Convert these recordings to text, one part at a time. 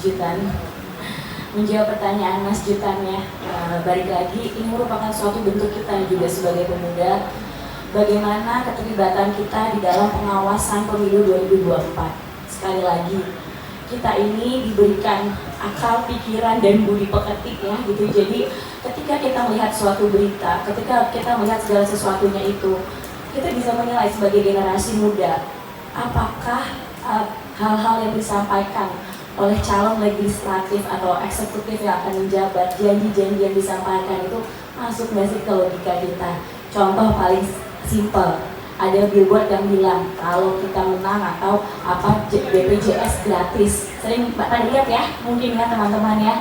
Jutan, menjawab pertanyaan Mas Jutan ya, balik lagi ini merupakan suatu bentuk kita juga sebagai pemuda, bagaimana keterlibatan kita di dalam pengawasan pemilu 2024. Sekali lagi, kita ini diberikan akal, pikiran, dan budi peketik ya gitu. Jadi ketika kita melihat suatu berita, ketika kita melihat segala sesuatunya itu, kita bisa menilai sebagai generasi muda, apakah hal-hal yang disampaikan oleh calon legislatif atau eksekutif yang akan menjabat, janji-janji yang disampaikan itu masuk nggak sih ke logika kita. Contoh paling simpel, ada billboard yang bilang kalau kita menang atau apa BPJS gratis. Sering Mbak lihat ya, mungkin ya teman-teman ya.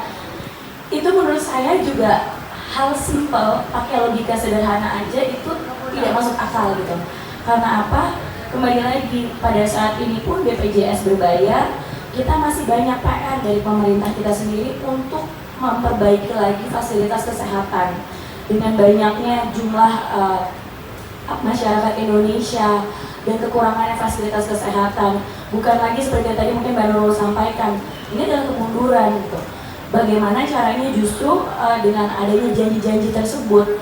Itu menurut saya juga hal simpel, pakai logika sederhana aja itu tidak masuk akal gitu. Karena apa? Kembali lagi, pada saat ini pun BPJS berbayar, kita masih banyak PR dari pemerintah kita sendiri untuk memperbaiki lagi fasilitas kesehatan. Dengan banyaknya jumlah masyarakat Indonesia dan kekurangannya fasilitas kesehatan, bukan lagi seperti yang tadi mungkin Mbak Nurul sampaikan, ini adalah kemunduran gitu. Bagaimana caranya justru dengan adanya janji-janji tersebut,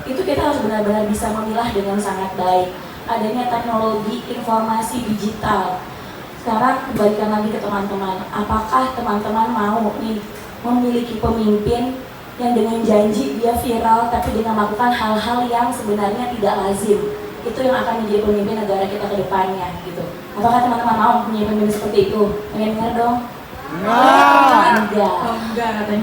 itu kita harus benar-benar bisa memilah dengan sangat baik. Adanya teknologi informasi digital. Sekarang kembalikan lagi ke teman-teman, apakah teman-teman mau nih memiliki pemimpin yang dengan janji dia viral tapi dengan melakukan hal-hal yang sebenarnya tidak lazim? Itu yang akan menjadi pemimpin negara kita ke depannya gitu. Apakah teman-teman mau punya pemimpin seperti itu? Pengen dengar dong? Enggak.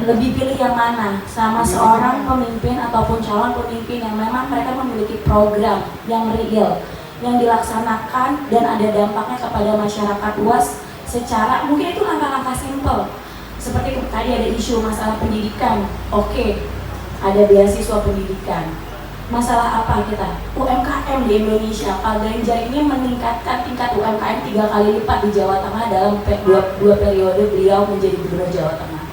Lebih pilih yang mana? Sama seorang pemimpin ataupun calon pemimpin yang memang mereka memiliki program yang real, yang dilaksanakan dan ada dampaknya kepada masyarakat luas secara, mungkin itu langkah-langkah simpel seperti tadi ada isu masalah pendidikan. Oke, ada beasiswa pendidikan. Masalah apa kita? UMKM di Indonesia. Pak Ganjar ini meningkatkan tingkat UMKM 3 kali lipat di Jawa Tengah dalam dua periode beliau menjadi gubernur Jawa Tengah.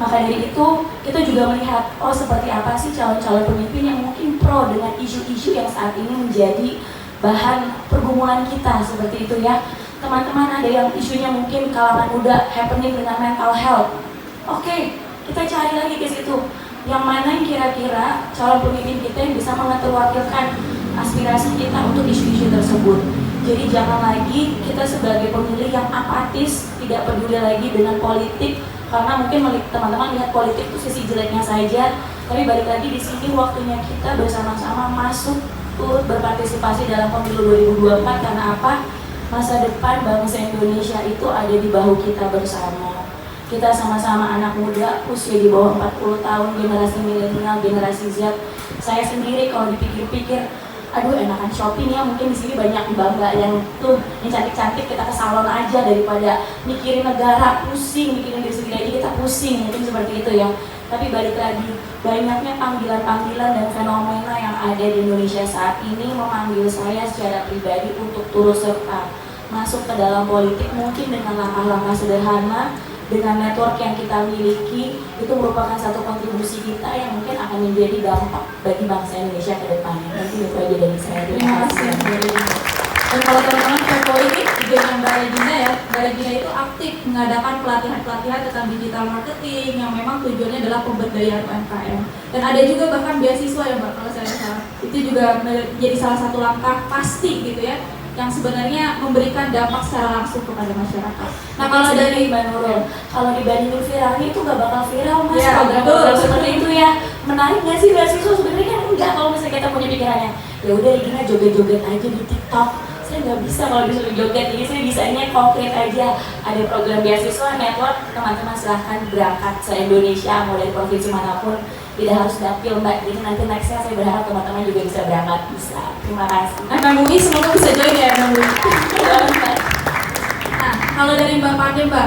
Maka dari itu kita juga melihat, oh seperti apa sih calon-calon pemimpin yang mungkin pro dengan isu-isu yang saat ini menjadi bahan pergumulan kita seperti itu ya. Teman-teman ada yang isunya mungkin kalangan muda happening dengan mental health. Oke, kita cari lagi ke situ. Yang mana yang kira-kira calon pemimpin kita yang bisa mengeterwakilkan aspirasi kita untuk isu-isu tersebut. Jadi jangan lagi kita sebagai pemilih yang apatis, tidak peduli lagi dengan politik, karena mungkin teman-teman lihat politik itu sisi jeleknya saja. Tapi balik lagi di sini waktunya kita bersama-sama masuk turut berpartisipasi dalam pemilu 2024. Karena apa? Masa depan bangsa Indonesia itu ada di bahu kita bersama. Kita sama-sama anak muda usia di bawah 40 tahun, generasi milenial, generasi Z. Saya sendiri kalau dipikir-pikir, aduh enakan shopping ya, mungkin di sini banyak mbak-mbak yang tuh yang cantik-cantik, kita ke salon aja daripada mikirin negara, pusing, mikirin diri sendiri aja kita pusing, mungkin seperti itu ya. Tapi balik lagi, banyaknya panggilan-panggilan dan fenomena yang ada di Indonesia saat ini memanggil saya secara pribadi untuk turut serta masuk ke dalam politik, mungkin dengan langkah-langkah sederhana, dengan network yang kita miliki, itu merupakan satu kontribusi kita yang mungkin akan menjadi dampak bagi bangsa Indonesia ke depannya. Nanti itu aja dari saya. Terima kasih. Dan kalau teman-teman kepo ini juga dengan Mbak Regina ya, Mbak Regina itu aktif mengadakan pelatihan-pelatihan tentang digital marketing yang memang tujuannya adalah pemberdayaan UMKM. Dan ada juga bahkan beasiswa ya Mbak, kalau saya salah. Itu juga menjadi salah satu langkah pasti gitu ya, yang sebenarnya memberikan dampak secara langsung kepada masyarakat. Nah kalau dari Mbak Nurul, kalau dibandingin viralnya itu gak bakal viral mas ya, program seperti itu ya. Menarik gak sih beasiswa? Sebenarnya kan enggak kalau misalnya kita punya pikirannya, ya udah Regina joget-joget aja di TikTok. Saya nggak bisa kalau disuruh joget, jadi saya bisanya konkret aja. Ada program beasiswa network, teman-teman silahkan berangkat se-Indonesia, mau dari provinsi manapun, tidak harus dapil Mbak. Jadi nanti nextnya saya berharap teman-teman juga bisa berangkat. Bisa. Terima kasih. Mbak Mui semoga bisa join ya Mbak Mui. Nah, kalau dari Mbak Pade Mbak,